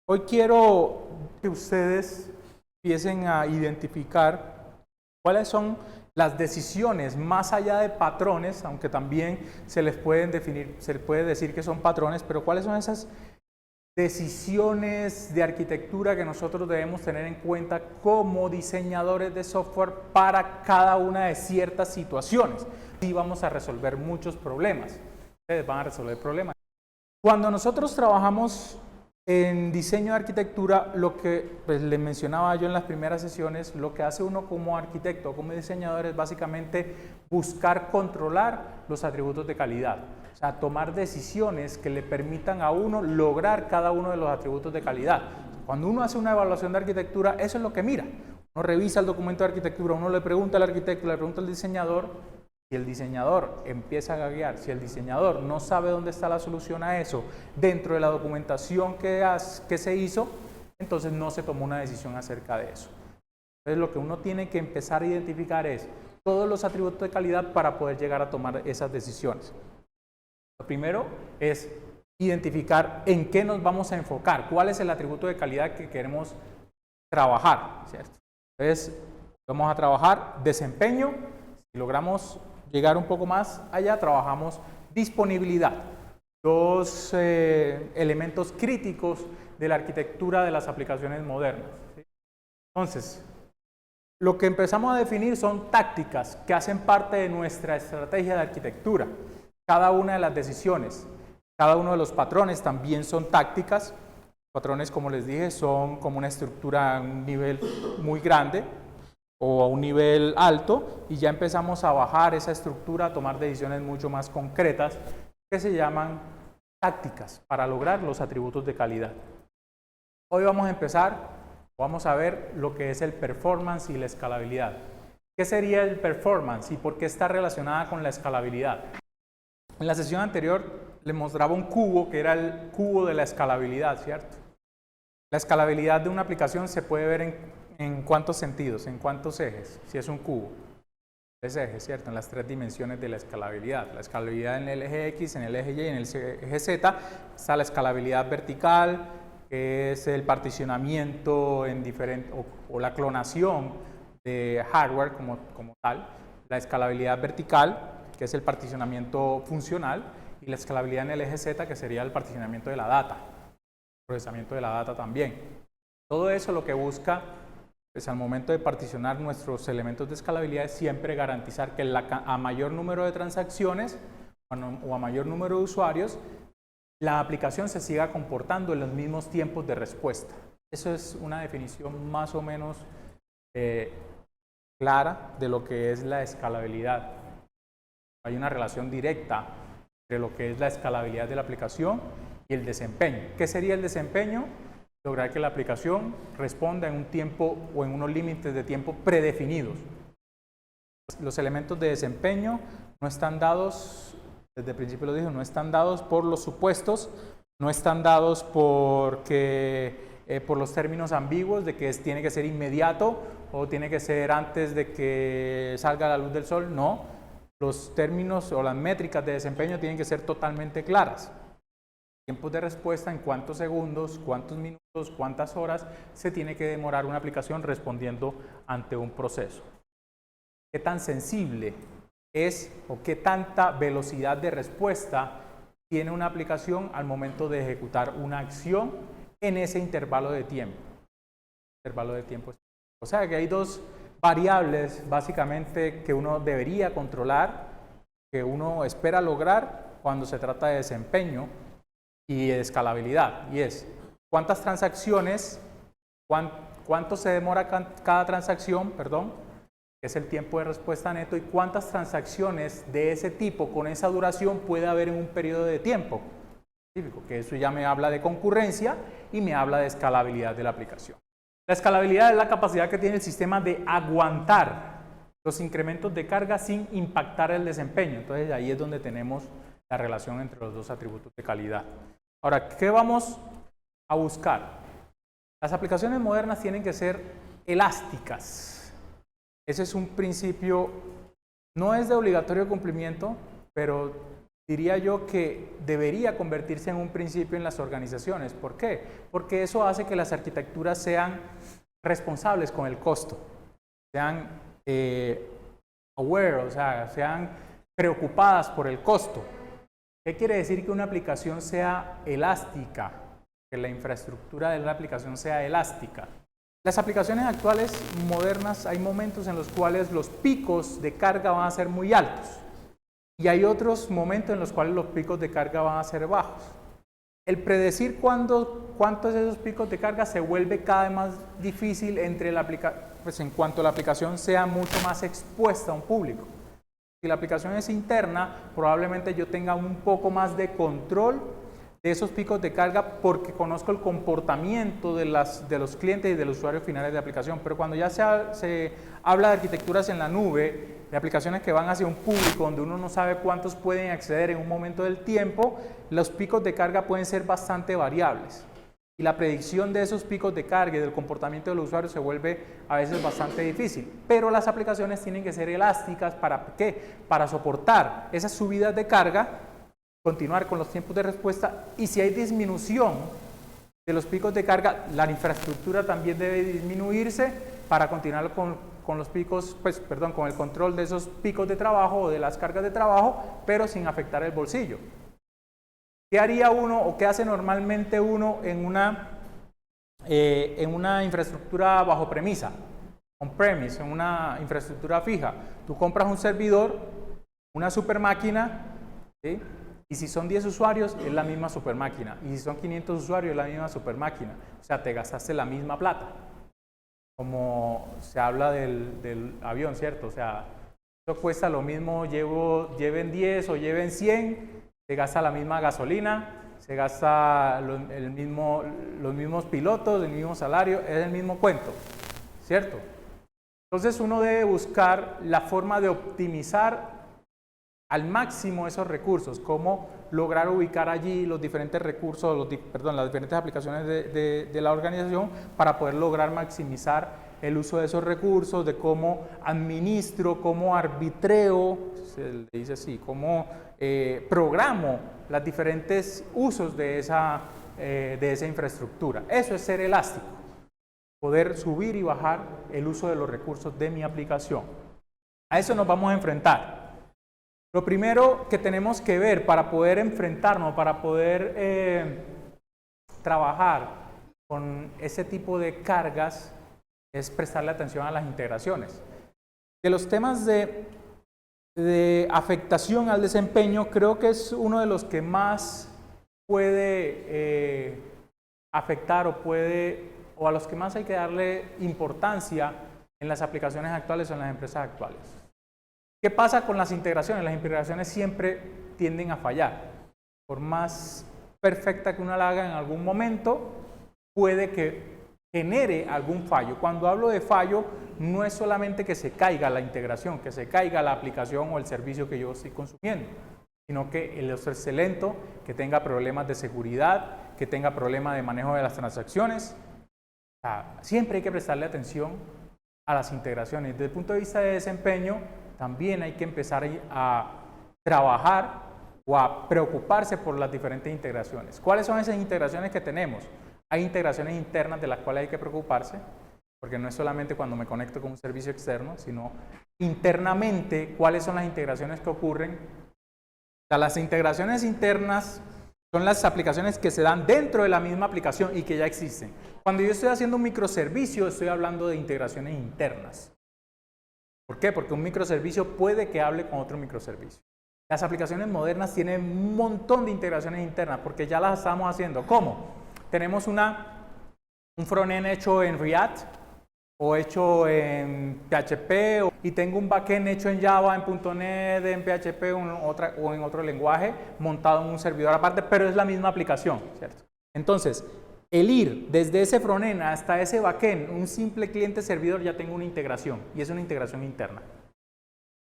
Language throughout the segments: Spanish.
Hoy quiero que ustedes empiecen a identificar cuáles son las decisiones más allá de patrones, aunque también se les pueden definir, se les puede decir que son patrones, pero cuáles son esas decisiones de arquitectura que nosotros debemos tener en cuenta como diseñadores de software para cada una de ciertas situaciones. Así vamos a resolver muchos problemas. Ustedes van a resolver problemas. Cuando nosotros trabajamos en diseño de arquitectura, lo que les mencionaba yo en las primeras sesiones, lo que hace uno como arquitecto o como diseñador es básicamente buscar controlar los atributos de calidad. O sea, tomar decisiones que le permitan a uno lograr cada uno de los atributos de calidad. Cuando uno hace una evaluación de arquitectura, eso es lo que mira. Uno revisa el documento de arquitectura, uno le pregunta al arquitecto, le pregunta al diseñador. Si el diseñador empieza a gaguear, si el diseñador no sabe dónde está la solución a eso dentro de la documentación que se hizo, entonces no se tomó una decisión acerca de eso. Entonces lo que uno tiene que empezar a identificar es todos los atributos de calidad para poder llegar a tomar esas decisiones. Lo primero es identificar en qué nos vamos a enfocar, cuál es el atributo de calidad que queremos trabajar, ¿cierto? Entonces vamos a trabajar desempeño. Si logramos llegar un poco más allá, trabajamos disponibilidad, dos elementos críticos de la arquitectura de las aplicaciones modernas. ¿Sí? Entonces, lo que empezamos a definir son tácticas que hacen parte de nuestra estrategia de arquitectura. Cada una de las decisiones, cada uno de los patrones también son tácticas. Patrones, como les dije, son como una estructura a un nivel muy grande o a un nivel alto, y ya empezamos a bajar esa estructura, a tomar decisiones mucho más concretas que se llaman tácticas para lograr los atributos de calidad. Hoy vamos a empezar, vamos a ver lo que es el performance y la escalabilidad. ¿Qué sería el performance y por qué está relacionada con la escalabilidad? En la sesión anterior les mostraba un cubo que era el cubo de la escalabilidad, ¿cierto? La escalabilidad de una aplicación se puede ver en cuántos sentidos, en cuántos ejes, si es un cubo. Tres ejes, ¿cierto? En las tres dimensiones de la escalabilidad. La escalabilidad en el eje X, en el eje Y y en el eje Z. Está la escalabilidad vertical, que es el particionamiento en diferentes, o la clonación de hardware como tal. La escalabilidad vertical, que es el particionamiento funcional. Y la escalabilidad en el eje Z, que sería el particionamiento de la data. Procesamiento de la data también. Todo eso lo que busca, pues al momento de particionar nuestros elementos de escalabilidad, es siempre garantizar que a mayor número de transacciones o a mayor número de usuarios, la aplicación se siga comportando en los mismos tiempos de respuesta. Eso es una definición más o menos clara de lo que es la escalabilidad. Hay una relación directa entre lo que es la escalabilidad de la aplicación y el desempeño. ¿Qué sería el desempeño? Lograr que la aplicación responda en un tiempo o en unos límites de tiempo predefinidos. Los elementos de desempeño no están dados, desde el principio lo dije, no están dados por los supuestos, no están dados por los términos ambiguos de que tiene que ser inmediato o tiene que ser antes de que salga la luz del sol. No, los términos o las métricas de desempeño tienen que ser totalmente claras. Tiempos de respuesta, en cuántos segundos, cuántos minutos, cuántas horas se tiene que demorar una aplicación respondiendo ante un proceso. ¿Qué tan sensible es o qué tanta velocidad de respuesta tiene una aplicación al momento de ejecutar una acción en ese intervalo de tiempo? O sea que hay dos variables básicamente que uno debería controlar, que uno espera lograr cuando se trata de desempeño y de escalabilidad, y es cuántas transacciones, cuánto se demora cada transacción, que es el tiempo de respuesta neto, y cuántas transacciones de ese tipo con esa duración puede haber en un periodo de tiempo específico, que eso ya me habla de concurrencia y me habla de escalabilidad de la aplicación. La escalabilidad es la capacidad que tiene el sistema de aguantar los incrementos de carga sin impactar el desempeño. Entonces ahí es donde tenemos la relación entre los dos atributos de calidad. Ahora, ¿qué vamos a buscar? Las aplicaciones modernas tienen que ser elásticas. Ese es un principio, no es de obligatorio cumplimiento, pero diría yo que debería convertirse en un principio en las organizaciones. ¿Por qué? Porque eso hace que las arquitecturas sean responsables con el costo, sean aware, o sea, sean preocupadas por el costo. ¿Qué quiere decir que una aplicación sea elástica? Que la infraestructura de la aplicación sea elástica. Las aplicaciones actuales modernas, hay momentos en los cuales los picos de carga van a ser muy altos y hay otros momentos en los cuales los picos de carga van a ser bajos. El predecir cuántos de esos picos de carga se vuelve cada vez más difícil pues en cuanto la aplicación sea mucho más expuesta a un público. Si la aplicación es interna, probablemente yo tenga un poco más de control de esos picos de carga porque conozco el comportamiento de los clientes y de los usuarios finales de aplicación. Pero cuando ya se habla de arquitecturas en la nube, de aplicaciones que van hacia un público donde uno no sabe cuántos pueden acceder en un momento del tiempo, los picos de carga pueden ser bastante variables. Y la predicción de esos picos de carga y del comportamiento de los usuarios se vuelve a veces bastante difícil. Pero las aplicaciones tienen que ser elásticas. ¿Para qué? Para soportar esas subidas de carga, continuar con los tiempos de respuesta, y si hay disminución de los picos de carga, la infraestructura también debe disminuirse para continuar con los picos, con el control de esos picos de trabajo o de las cargas de trabajo, pero sin afectar el bolsillo. ¿Qué haría uno o qué hace normalmente uno en una infraestructura bajo premisa, on-premise, en una infraestructura fija? Tú compras un servidor, una super máquina, ¿sí? Y si son 10 usuarios, es la misma super máquina. Y si son 500 usuarios, es la misma super máquina. O sea, te gastaste la misma plata. Como se habla del avión, ¿cierto? O sea, eso cuesta lo mismo, lleven 10 o lleven 100, se gasta la misma gasolina, se gasta los mismos pilotos, el mismo salario, es el mismo cuento, ¿cierto? Entonces uno debe buscar la forma de optimizar al máximo esos recursos, cómo lograr ubicar allí los diferentes recursos, las diferentes aplicaciones de la organización para poder lograr maximizar el uso de esos recursos, de cómo administro, cómo arbitreo, se le dice así, cómo programo los diferentes usos de esa infraestructura. Eso es ser elástico, poder subir y bajar el uso de los recursos de mi aplicación. A eso nos vamos a enfrentar. Lo primero que tenemos que ver para poder enfrentarnos, para poder trabajar con ese tipo de cargas, es prestarle atención a las integraciones. De los temas de afectación al desempeño, creo que es uno de los que más puede afectar o a los que más hay que darle importancia en las aplicaciones actuales o en las empresas actuales. ¿Qué pasa con las integraciones? Las integraciones siempre tienden a fallar. Por más perfecta que uno la haga en algún momento, puede que genere algún fallo. Cuando hablo de fallo, no es solamente que se caiga la integración, que se caiga la aplicación o el servicio que yo estoy consumiendo, sino que el usuario esté lento, que tenga problemas de seguridad, que tenga problemas de manejo de las transacciones. O sea, siempre hay que prestarle atención a las integraciones. Desde el punto de vista de desempeño, también hay que empezar a trabajar o a preocuparse por las diferentes integraciones. ¿Cuáles son esas integraciones que tenemos? Hay integraciones internas de las cuales hay que preocuparse, porque no es solamente cuando me conecto con un servicio externo, sino internamente cuáles son las integraciones que ocurren. O sea, las integraciones internas son las aplicaciones que se dan dentro de la misma aplicación y que ya existen. Cuando yo estoy haciendo un microservicio, estoy hablando de integraciones internas. ¿Por qué? Porque un microservicio puede que hable con otro microservicio. Las aplicaciones modernas tienen un montón de integraciones internas porque ya las estamos haciendo. ¿Cómo? Tenemos un frontend hecho en React o hecho en PHP y tengo un backend hecho en Java, en .NET, en PHP o en otro lenguaje montado en un servidor aparte, pero es la misma aplicación, ¿cierto? Entonces, el ir desde ese frontend hasta ese backend, un simple cliente servidor, ya tengo una integración y es una integración interna.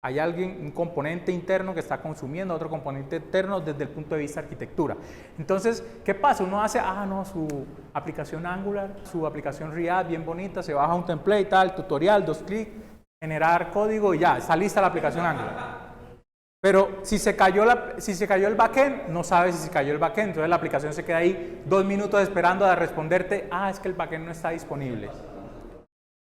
Hay un componente interno que está consumiendo otro componente interno desde el punto de vista de arquitectura. Entonces, ¿qué pasa? Uno hace, su aplicación Angular, su aplicación React, bien bonita, se baja un template, tal, tutorial, 2 clics, generar código y ya, está lista la aplicación Angular. Pero si se cayó el backend, no sabes si se cayó el backend. Entonces la aplicación se queda ahí 2 minutos esperando a responderte, es que el backend no está disponible.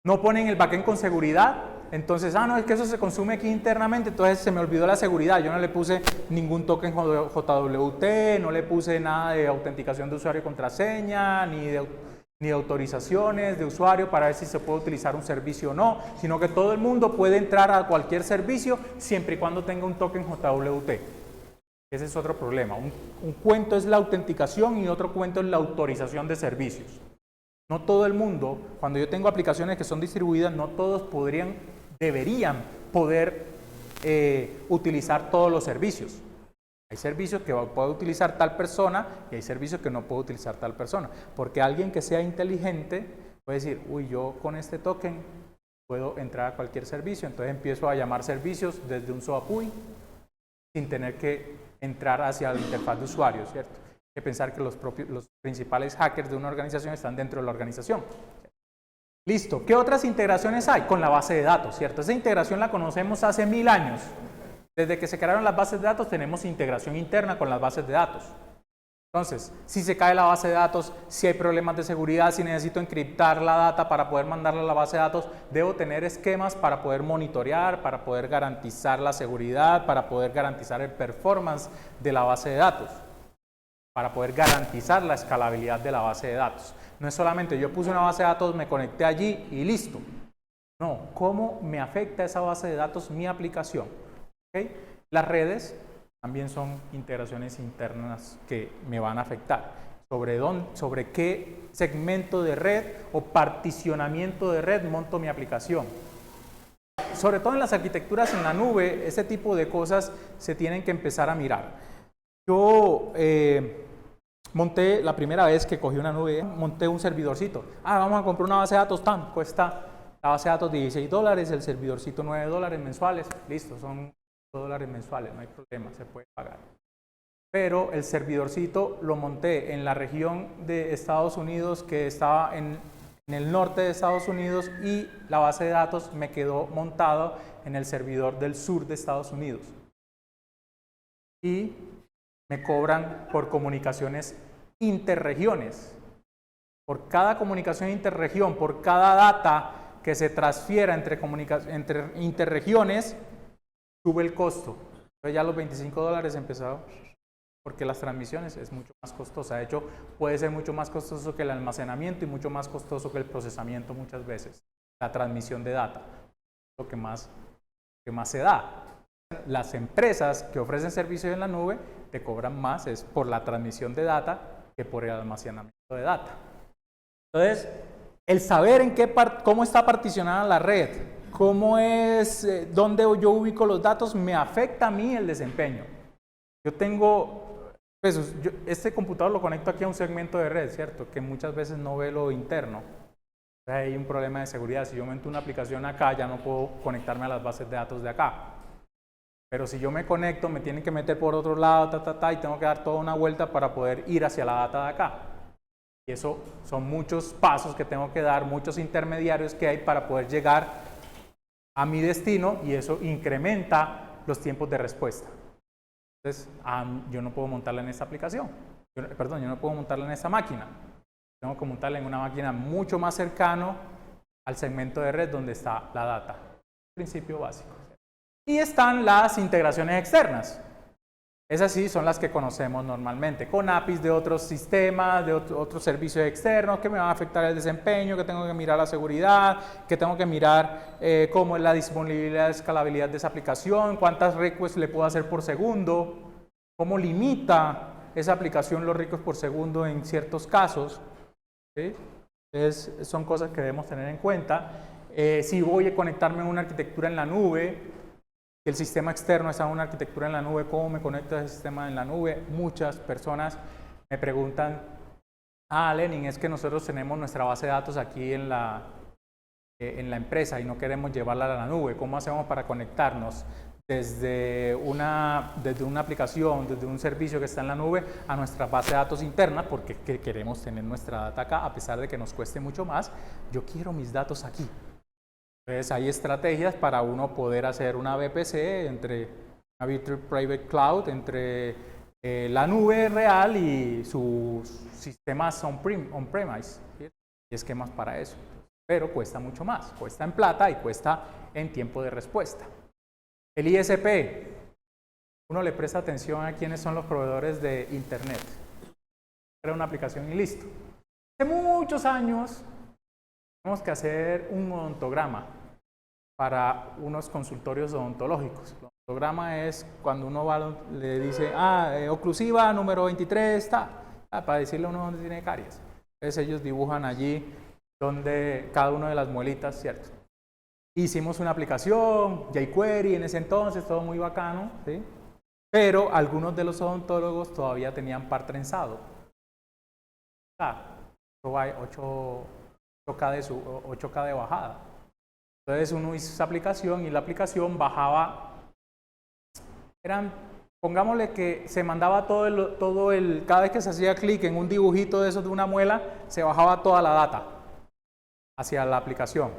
No ponen el backend con seguridad, entonces, no, es que eso se consume aquí internamente, entonces se me olvidó la seguridad. Yo no le puse ningún token JWT, no le puse nada de autenticación de usuario y contraseña, ni de autorizaciones de usuario para ver si se puede utilizar un servicio o no, sino que todo el mundo puede entrar a cualquier servicio siempre y cuando tenga un token JWT. Ese es otro problema. Un cuento es la autenticación y otro cuento es la autorización de servicios. No todo el mundo, cuando yo tengo aplicaciones que son distribuidas, no todos deberían poder utilizar todos los servicios. Hay servicios que puede utilizar tal persona y hay servicios que no puede utilizar tal persona. Porque alguien que sea inteligente puede decir, yo con este token puedo entrar a cualquier servicio. Entonces empiezo a llamar servicios desde un SOAP-UI sin tener que entrar hacia la interfaz de usuario, ¿cierto? Hay que pensar que los principales hackers de una organización están dentro de la organización. Listo. ¿Qué otras integraciones hay? Con la base de datos, ¿cierto? Esa integración la conocemos hace 1000 años. Desde que se crearon las bases de datos tenemos integración interna con las bases de datos. Entonces, si se cae la base de datos, si hay problemas de seguridad, si necesito encriptar la data para poder mandarla a la base de datos, debo tener esquemas para poder monitorear, para poder garantizar la seguridad, para poder garantizar el performance de la base de datos, para poder garantizar la escalabilidad de la base de datos. No es solamente yo puse una base de datos, me conecté allí y listo. No, ¿cómo me afecta esa base de datos mi aplicación? ¿Okay? Las redes también son integraciones internas que me van a afectar. Sobre qué segmento de red o particionamiento de red monto mi aplicación. Sobre todo en las arquitecturas en la nube, ese tipo de cosas se tienen que empezar a mirar. Yo monté, la primera vez que cogí una nube, monté un servidorcito. Vamos a comprar una base de datos, cuesta la base de datos $16, el servidorcito $9 mensuales, listo, son $2 mensuales, no hay problema, se puede pagar. Pero el servidorcito lo monté en la región de Estados Unidos que estaba en el norte de Estados Unidos y la base de datos me quedó montado en el servidor del sur de Estados Unidos. Y me cobran por comunicaciones interregiones. Por cada comunicación interregión, por cada data que se transfiera entre interregiones, sube el costo. Entonces ya los $25 empezaron porque las transmisiones es mucho más costosa. De hecho, puede ser mucho más costoso que el almacenamiento y mucho más costoso que el procesamiento muchas veces. La transmisión de data, lo que más se da. Las empresas que ofrecen servicios en la nube te cobran más es por la transmisión de data que por el almacenamiento de data. Entonces, el saber cómo está particionada la red, cómo es, dónde yo ubico los datos, me afecta a mí el desempeño. Yo tengo, este computador lo conecto aquí a un segmento de red, ¿cierto? Que muchas veces no ve lo interno. Entonces, hay un problema de seguridad. Si yo monto una aplicación acá, ya no puedo conectarme a las bases de datos de acá. Pero si yo me conecto, me tienen que meter por otro lado, y tengo que dar toda una vuelta para poder ir hacia la data de acá. Y eso son muchos pasos que tengo que dar, muchos intermediarios que hay para poder llegar a mi destino y eso incrementa los tiempos de respuesta. Entonces, yo no puedo montarla en esta aplicación. Yo no puedo montarla en esta máquina. Tengo que montarla en una máquina mucho más cercano al segmento de red donde está la data. Principio básico. Y están las integraciones externas. Esas sí son las que conocemos normalmente, con APIs de otros sistemas, de otros servicios externos que me van a afectar el desempeño, que tengo que mirar la seguridad, que tengo que mirar cómo es la disponibilidad, escalabilidad de esa aplicación, cuántas requests le puedo hacer por segundo, cómo limita esa aplicación los requests por segundo en ciertos casos. ¿Sí? Entonces, son cosas que debemos tener en cuenta. Si voy a conectarme a una arquitectura en la nube, el sistema externo está en una arquitectura en la nube, ¿cómo me conecto a ese sistema en la nube? Muchas personas me preguntan, Lenin, es que nosotros tenemos nuestra base de datos aquí en la empresa y no queremos llevarla a la nube. ¿Cómo hacemos para conectarnos desde una aplicación, desde un servicio que está en la nube a nuestra base de datos interna? Porque queremos tener nuestra data acá, a pesar de que nos cueste mucho más. Yo quiero mis datos aquí. Entonces hay estrategias para uno poder hacer una VPC entre una Virtual Private Cloud entre la nube real y sus sistemas on-premise, ¿sí? Y esquemas para eso. Pero cuesta mucho más, cuesta en plata y cuesta en tiempo de respuesta. El ISP, uno le presta atención a quiénes son los proveedores de Internet. Crea una aplicación y listo. Hace muchos años tenemos que hacer un odontograma para unos consultorios odontológicos. El odontograma es cuando uno va, le dice, oclusiva número 23, está, para decirle a uno dónde tiene caries. Entonces ellos dibujan allí donde cada una de las muelitas, ¿cierto? Hicimos una aplicación, jQuery en ese entonces, todo muy bacano, ¿sí? Pero algunos de los odontólogos todavía tenían par trenzado. 8K de bajada. Entonces uno hizo esa aplicación y la aplicación bajaba, pongámosle que se mandaba cada vez que se hacía clic en un dibujito de esos de una muela, se bajaba toda la data hacia la aplicación.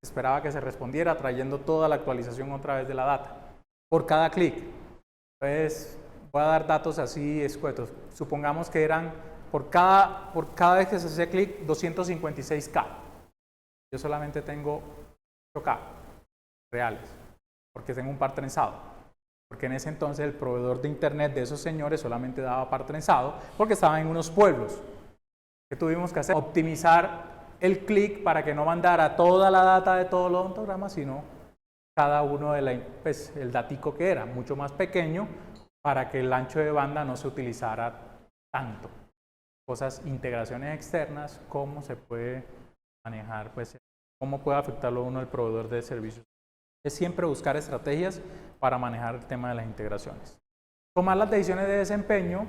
Esperaba que se respondiera trayendo toda la actualización otra vez de la data, por cada clic. Entonces voy a dar datos así escuetos. Supongamos que eran por cada vez que se hacía clic 256K. Yo solamente tengo 8K reales, porque tengo un par trenzado. Porque en ese entonces el proveedor de internet de esos señores solamente daba par trenzado, porque estaban en unos pueblos. ¿Qué tuvimos que hacer? Optimizar el clic para que no mandara toda la data de todos los odontogramas, sino cada uno de el datico que era, mucho más pequeño, para que el ancho de banda no se utilizara tanto. Cosas, integraciones externas, cómo se puede manejar, pues, cómo puede afectarlo uno el proveedor de servicios. Es siempre buscar estrategias para manejar el tema de las integraciones. Tomar las decisiones de desempeño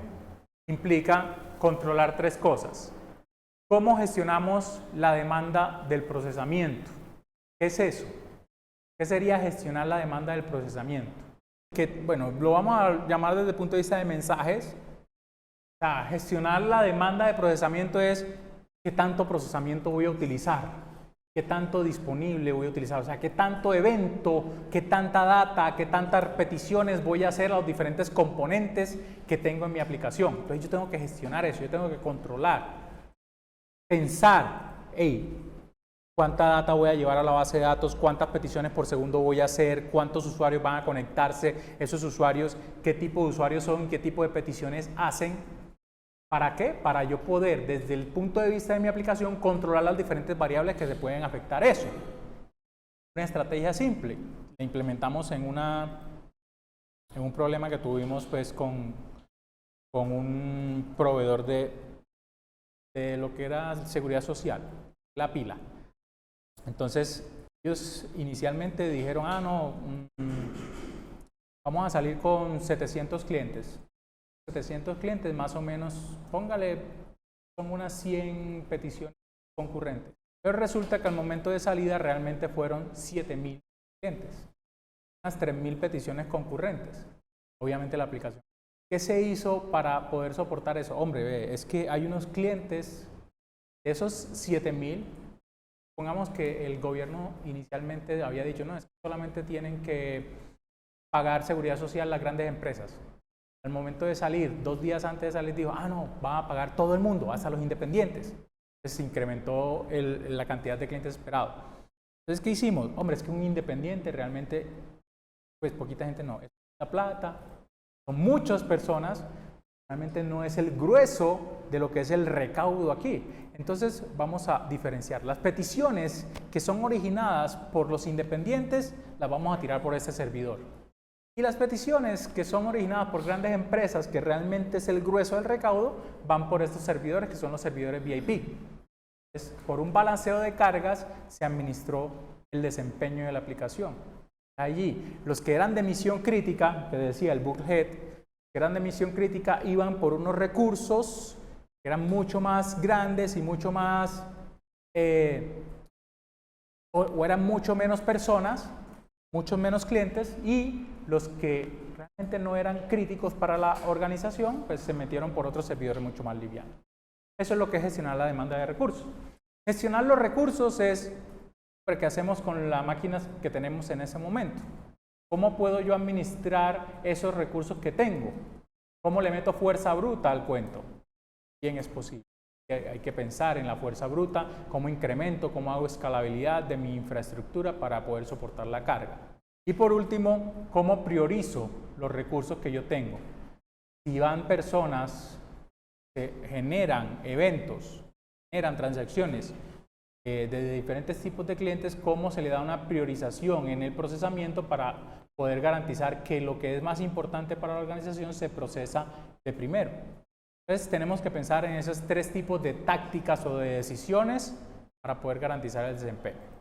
implica controlar tres cosas. ¿Cómo gestionamos la demanda del procesamiento? ¿Qué es eso? ¿Qué sería gestionar la demanda del procesamiento? Bueno, lo vamos a llamar desde el punto de vista de mensajes. O sea, gestionar la demanda de procesamiento es qué tanto procesamiento voy a utilizar, qué tanto disponible voy a utilizar, o sea, qué tanto evento, qué tanta data, qué tantas peticiones voy a hacer a los diferentes componentes que tengo en mi aplicación. Entonces yo tengo que gestionar eso, yo tengo que controlar. Pensar, ¿cuánta data voy a llevar a la base de datos? ¿Cuántas peticiones por segundo voy a hacer? ¿Cuántos usuarios van a conectarse? Esos usuarios, ¿qué tipo de usuarios son? ¿Qué tipo de peticiones hacen? ¿Para qué? Para yo poder, desde el punto de vista de mi aplicación, controlar las diferentes variables que se pueden afectar eso. Una estrategia simple. La implementamos en un problema que tuvimos pues, con un proveedor de lo que era seguridad social, la pila. Entonces, ellos inicialmente dijeron, vamos a salir con 700 clientes. 700 clientes más o menos, póngale, son unas 100 peticiones concurrentes. Pero resulta que al momento de salida realmente fueron 7.000 clientes, unas 3.000 peticiones concurrentes. Obviamente la aplicación. ¿Qué se hizo para poder soportar eso? Hombre, es que hay unos clientes, de esos 7.000, pongamos que el gobierno inicialmente había dicho, no, es que solamente tienen que pagar seguridad social las grandes empresas. Al momento de salir, 2 días antes de salir, dijo, no, van a pagar todo el mundo, hasta los independientes. Entonces se incrementó la cantidad de clientes esperados. Entonces, ¿qué hicimos? Hombre, es que un independiente realmente, pues poquita gente no, es la plata, son muchas personas, realmente no es el grueso de lo que es el recaudo aquí. Entonces, vamos a diferenciar. Las peticiones que son originadas por los independientes, las vamos a tirar por este servidor. Y las peticiones que son originadas por grandes empresas, que realmente es el grueso del recaudo, van por estos servidores que son los servidores VIP. Entonces, por un balanceo de cargas se administró el desempeño de la aplicación. Allí, los que eran de misión crítica, que decía el Bookhead, que eran de misión crítica, iban por unos recursos que eran mucho más grandes y mucho más, o eran mucho menos personas, muchos menos clientes, y los que realmente no eran críticos para la organización, pues se metieron por otros servidores mucho más livianos. Eso es lo que es gestionar la demanda de recursos. Gestionar los recursos es lo que hacemos con las máquinas que tenemos en ese momento. ¿Cómo puedo yo administrar esos recursos que tengo? ¿Cómo le meto fuerza bruta al cuento? Bien, es posible. Hay que pensar en la fuerza bruta, cómo incremento, cómo hago escalabilidad de mi infraestructura para poder soportar la carga. Y por último, cómo priorizo los recursos que yo tengo. Si van personas que generan eventos, generan transacciones de diferentes tipos de clientes, cómo se le da una priorización en el procesamiento para poder garantizar que lo que es más importante para la organización se procesa de primero. Entonces tenemos que pensar en esos tres tipos de tácticas o de decisiones para poder garantizar el desempeño.